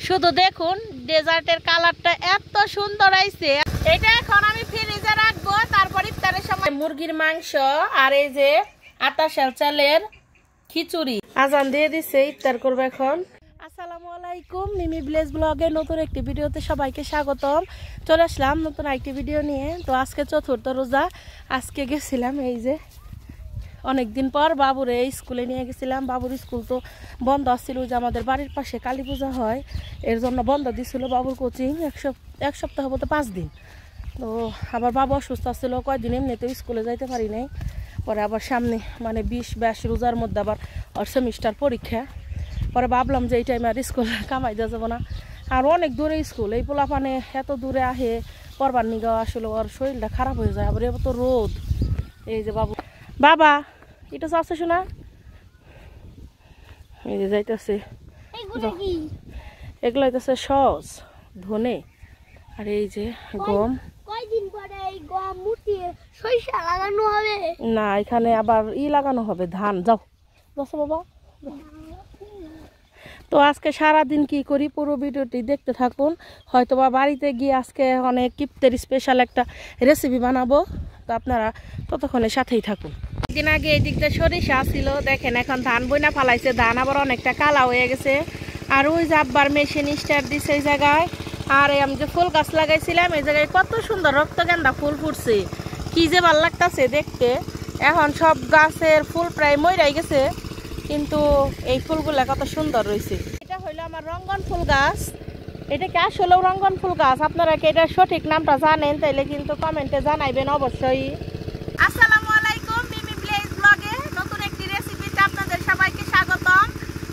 শুধু দেখুন ডেজার্টের কালারটা এত সুন্দর আইছে। এটা এখন আমি ফ্রিজে রাখবো, তারপর ইফতারের সময় মুরগির মাংস আর এই যে আতাশাল চালের খিচুড়ি। আজান দিয়ে দিছে, ইফতার করবো এখন। আসসালামু আলাইকুম, মিমি ভিলেজ ব্লগে নতুন একটি ভিডিওতে সবাইকে স্বাগতম। চলে আসলাম নতুন একটি ভিডিও নিয়ে। তো আজকে চতুর্থ রোজা। আজকে গেছিলাম এই যে অনেকদিন পর বাবুরে স্কুলে নিয়ে গেছিলাম। বাবুর স্কুল তো বন্ধ আসছিল, যে আমাদের বাড়ির পাশে কালী পূজা হয়, এর জন্য বন্ধ দিছিল বাবুর কোচিং। এক সপ্তাহ হতে 5 দিন। তো আবার বাবু অসুস্থ আসছিল কয়েকদিন, এমনিতেও স্কুলে যাইতে পারি নাই। পরে আবার সামনে মানে 20-22 রোজার মধ্যে আবার ওর সেমিস্টার পরীক্ষা। পরে ভাবলাম যে এই টাইমে আর স্কুল কামাই দেওয়া যাবো না। আর অনেক দূরে স্কুল, এই পোলাপানে এত দূরে আহে পরবার নিগা, আসলে ওর শরীরটা খারাপ হয়ে যায়। আবার এবার তো রোদ। এই যে বাবা এটা চাচ্ছে শোনা, এই যে যাইতেছে, এগুলো হইতেছে সস ধনে, আর এই যে গম। না, এখানে আবার লাগানো হবে ধান। যাও বসো বাবা। তো আজকে সারাদিন কি করি পুরো ভিডিওটি দেখতে থাকুন। হয়তোবা বাড়িতে গিয়ে আজকে অনেক কিপ্তের স্পেশাল একটা রেসিপি বানাবো, তো আপনারা ততক্ষণে সাথেই থাকুন। দিন আগে এই দিকটা সরিষা ছিল, দেখেন এখন ধান বইনা ফালাইছে, ধান আবার অনেকটা কালা হয়ে গেছে। আর ওই যে আব্বার মেশিন স্টার্ট দিছে এই জায়গায়। আর আমি যে ফুল গাছ লাগাইছিলাম এই জায়গায় কত সুন্দর রক্তগেন্দা ফুল ফুটছে, কি যে ভালো লাগতেছে দেখতে। এখন সব গাছের ফুল প্রায় মইরাই গেছে, কিন্তু এই ফুলগুলা কত সুন্দর রয়েছে। এটা হইলো আমার রঙ্গন ফুল গাছ। এটা কি আসলেও রঙ্গন ফুল গাছ? আপনারা কি এটা সঠিক নামটা জানেন তাইলে কিন্তু কমেন্টে জানাইবেন অবশ্যই। আসসালামু আলাইকুম, মিমি ভিলেজ ব্লগে নতুন একটি রেসিপিতে আপনাদের সবাইকে স্বাগতম।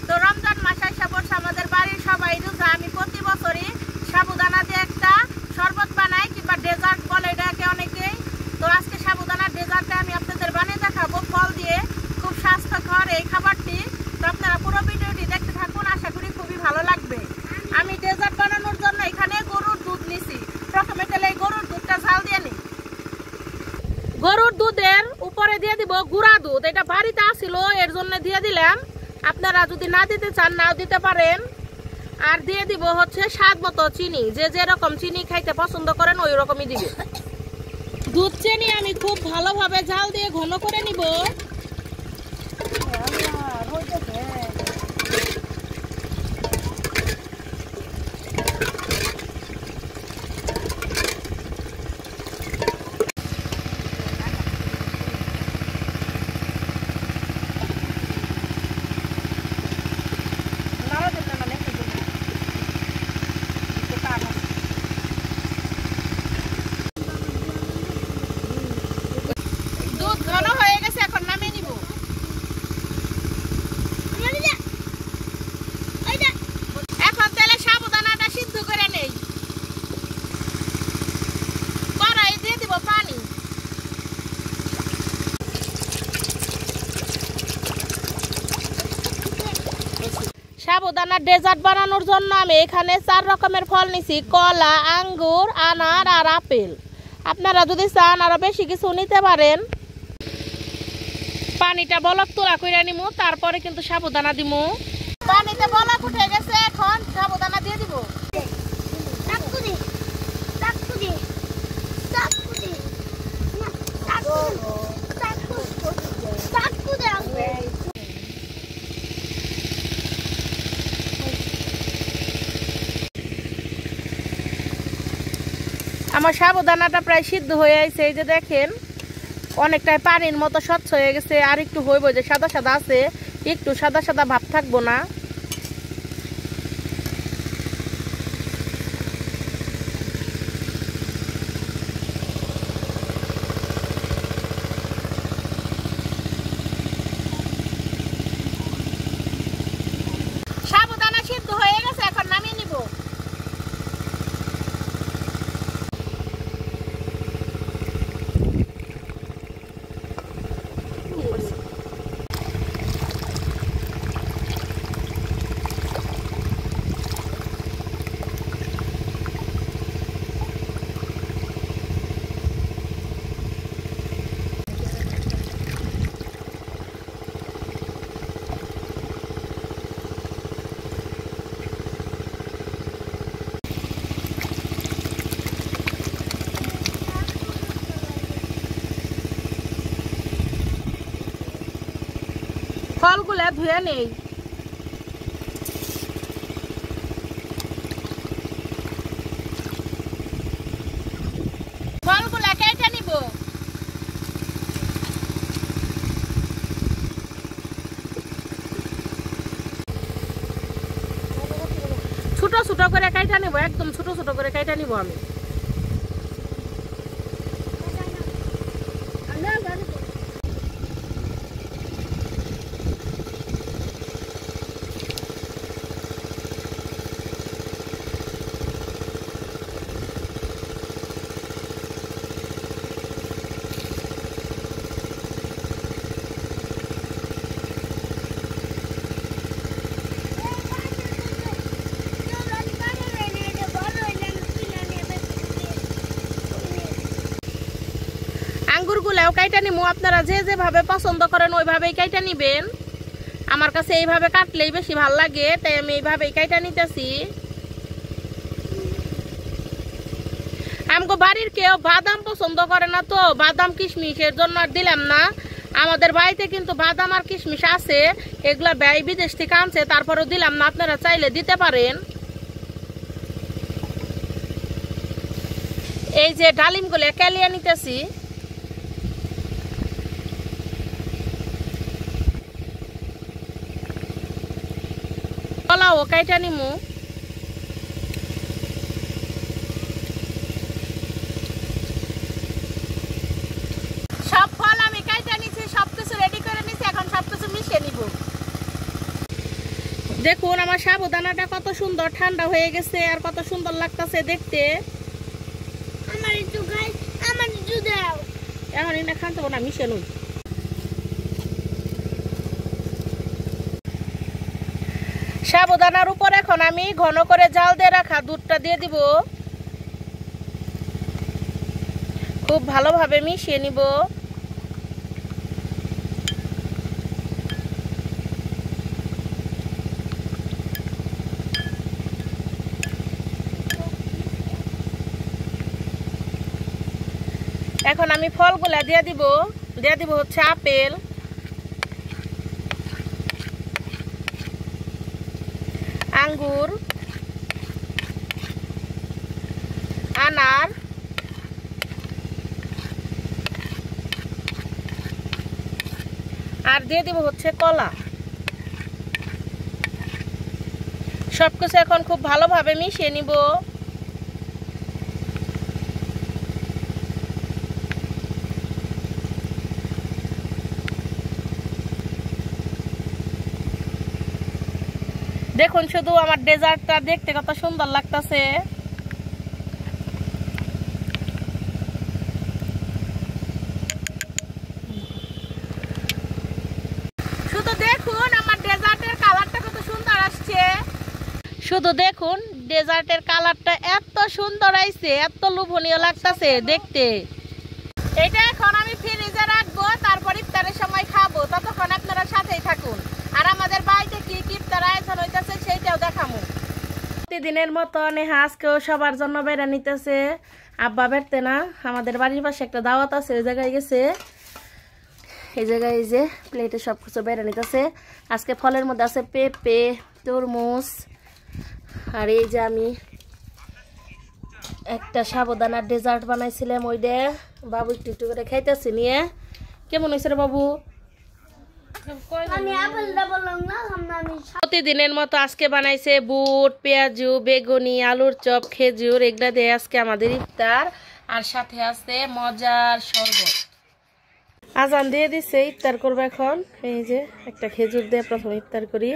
তো রমজান মাস আইসা পড়ছে, আমাদের বাড়ির সবাই রোজা। আমি প্রতি বছরই সাবুদানা দিয়ে একটা শরবত বানাই, কিংবা ডেজার্ট বলে এটাকে অনেকেই। তো আজকে সাবুদানার ডেজার্টটা আমি আপনাদের বানিয়ে দেখাবো ফল দিয়ে। খুব স্বাস্থ্যকর এই খাবারটি। তো আপনারা পুরো ভিডিওটি দেখতে থাকুন, আশা করি খুবই ভালো লাগবে। আমি ডেজার্ট বানানোর জন্য এখানে গরুর দুধ নিছি। প্রথমে তাহলে এই গরুর দুধটা ঝাল দিয়ে নিই। গরুর দুধের উপরে দিয়ে দিব গুঁড়া দুধ। এটা বাড়িতে আসিল এর জন্য দিয়ে দিলাম, আপনারা যদি না দিতে চান নাও দিতে পারেন। আর দিয়ে দিব হচ্ছে স্বাদ মতো চিনি, যে যেরকম চিনি খাইতে পছন্দ করেন ওই রকমই দিব। দুধ চিনি আমি খুব ভালোভাবে জাল দিয়ে ঘন করে নিব। সাবুদানার ডেজার্ট বানানোর জন্য আমি এখানে 4 রকমের ফল নিছি, কলা, আঙ্গুর, আনার আর আপেল। আপনারা যদি চান আরো বেশি কিছু নিতে পারেন। পানিটা বলক তোলা কইরা নিমু, তারপরে কিন্তু সাবুদানা দিমু। পানিতে বলক উঠে গেছে, এখন সাবুদানা দিয়ে দিব। আমার সাবুদানাটা প্রায় সিদ্ধ হয়ে আছে, এই যে দেখেন অনেকটাই পানির মতো স্বচ্ছ হয়ে গেছে। আর একটু হইব, যে সাদা সাদা আছে, একটু সাদা সাদা ভাব থাকবো না। সাবুদানা সিদ্ধ হয়ে গেছে, এখন নামিয়ে নিব। ফলগুলা ধুয়ে নেই। ফলগুলা কেটে নিব। ছোট ছোট করে কেটে নিব, একদম ছোট ছোট করে কেটে নিব আমি। আঙ্গুরগুলাও কাইটা নিমু, আপনারা যে যেভাবে পছন্দ করেন ওইভাবেই কাইটা নিবেন। আমার কাছে এইভাবে কাটলেই বেশি ভালো লাগে, তাই আমি এইভাবেই কাইটা নিতেছি। আমগো বাড়ির কেউ বাদাম পছন্দ করে না, তো বাদাম কিশমিশের জন্য আর দিলাম না। আমাদের বাড়িতে কিন্তু বাদাম আর কিশমিশ আছে, এগুলা ব্যয় বিদেশ থেকে আনছে, তারপরেও দিলাম না। আপনারা চাইলে দিতে পারেন। এই যে ডালিমগুলো কেলিয়ে নিতেছি। কলাও কাইটা নিমু। সব ফল আমি কাইটা নিছি, সবকিছু রেডি করে নিছি, এখন সবকিছু মিশিয়ে নিব। দেখুন আমার সাবুদানাটা কত সুন্দর ঠান্ডা হয়ে গেছে, আর কত সুন্দর লাগতেছে দেখতে। আমার একটু দাও। এখন এটা খান তো না, মিশিয়ে নই। সাবুদানার উপর এখন আমি ঘন করে জাল দিয়ে রাখা দুধটা দিয়ে দিব। খুব ভালোভাবে মিশিয়ে নিব। এখন আমি ফলগুলা দিয়ে দিব হচ্ছে আপেল, আঙ্গুর, আনার, আর দিয়ে দিব হচ্ছে কলা। সবকিছু এখন খুব ভালোভাবে মিশিয়ে নিব। দেখুন শুধু আমার ডেজার্টটা দেখতে কত সুন্দর লাগতেছে। শুধু দেখুন আমার ডেজার্টের কালারটা কত সুন্দর আসছে। শুধু দেখুন ডেজার্টের কালারটা এত সুন্দর আইছে, এত লোভনীয় লাগতেছে দেখতে। এটা এখন আমি ফ্রিজে রাখবো, তারপর ইফতারের সময় খাবো। ততক্ষণ আপনারা সাথেই থাকুন, আর আমাদের বাড়িতে কি কি ইফতার আয়োজন হইতেছে সেইটাও দেখাবো। প্রতিদিনের মতো নেহা আজকেও সবার জন্য বেড়ে নিতেছে। আব্বা বেরতে না, আমাদের বাড়ির পাশে একটা দাওয়াত আছে, ওই জায়গায় গেছে। এই জায়গায় এই যে প্লেটে সবকিছু বেড়ে নিতেছে। আজকে ফলের মধ্যে আছে পেঁপে, তরমুজ, আর এই যে আমি একটা সাবুদানার ডেজার্ট বানাইছিলাম, ওইটা বাবু একটু একটু করে খাইতেছি নিয়ে। কেমন হয়েছে রে বাবু? প্রতিদিনের মতো আজকে বানাইছে বুট, পেঁয়াজু, বেগুনি, আলুর চপ, খেজুর, এগুলা দিয়ে আজকে আমাদের ইফতার। আর সাথে আছে মজার শরবত। আজান দিয়ে দিছে, ইফতার করবো এখন। এই যে একটা খেজুর দিয়ে প্রথমে ইফতার করি।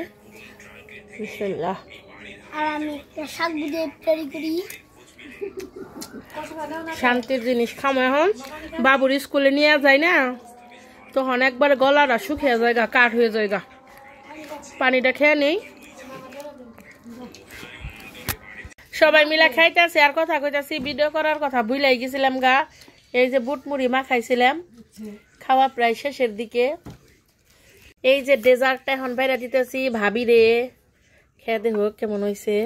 বিসমিল্লাহ। আর আমি একটা শাক দিয়ে ইফতারি করি। শান্তির জিনিস খামো এখন। বাবুর স্কুলে নিয়ে যায় না, তখন একবার গলাটা শুকিয়ে যায়, কাঠ হয়ে যায়। পানিটা খেয়ে নেই। সবাই মিলে খাইতেছে আর কথা কইতাছি। ভিডিও করার কথা ভুলাই গেছিলাম গা। এই যে বুট মুড়ি মাখাইছিলাম, খাওয়া প্রায় শেষের দিকে। এই যে ডেজার্টটা এখন বাইরে দিতেছি ভাবি রে, খেয়ে দেখো কেমন হয়েছে।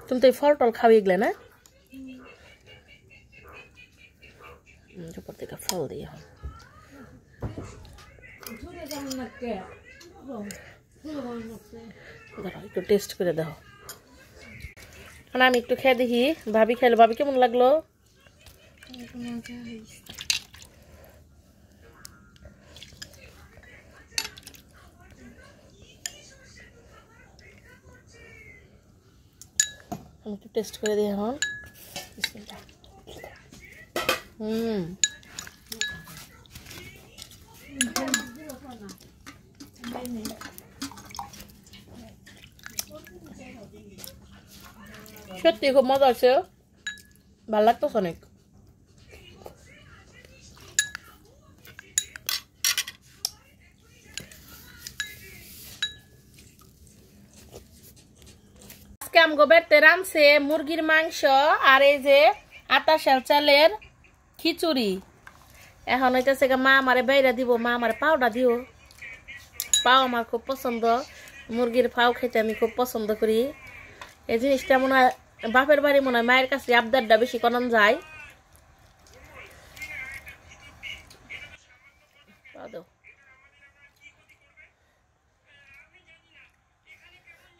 তুমি তো এই ফল টল খাওয়াই গেলে না, উপর থেকে ফল দিয়ে। দাঁড়াও একটু টেস্ট করে দাও। আমি একটু খেয়ে দেখি ভাবি খেলো, ভাবি কেমন লাগলো? আমি একটু টেস্ট করে দিই এখন। সত্যি খুব মজা হচ্ছে, ভালো লাগতেছে অনেক। আজকে আমগো বেড়তে রানছে মুরগির মাংস আর এই যে আটাশাল চালের খিচুড়ি। এখন হইতেছে মা আমারে বাইরা দিব, মা আমারে পাউডার দিও। পাও আমার খুব পছন্দ, মুরগির পাও খেতে আমি খুব পছন্দ করি। এই জিনিসটা মনে হয় বাপের বাড়ি মনে হয় মায়ের কাছে আবদারটা বেশি করান যায়।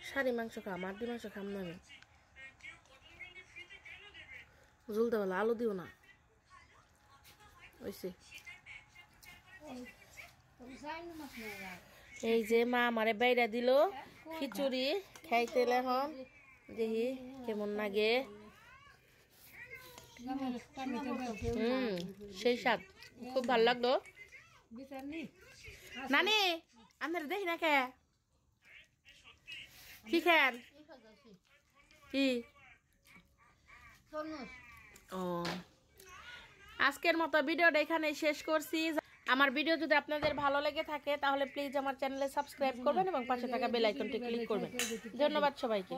শাড়ি মাংস খাম, মাটি মাংস খাম না আমি। ঝুলতে বলো, আলু দিও না। এই যে মা আমারে বাইরা দিল খিচুড়ি খাইতে, এখন দেখি কেমন লাগে। সেই স্বাদ, খুব ভালো লাগলো। নানি আপনারা দেখি না কে কি খান কি? ও, আজকের মতো ভিডিওটা এখানে শেষ করছি। আমার ভিডিও যদি আপনাদের ভালো লেগে থাকে তাহলে প্লিজ আমার চ্যানেলে সাবস্ক্রাইব করবেন এবং পাশে থাকা বেল আইকনটি ক্লিক করবেন। ধন্যবাদ সবাইকে।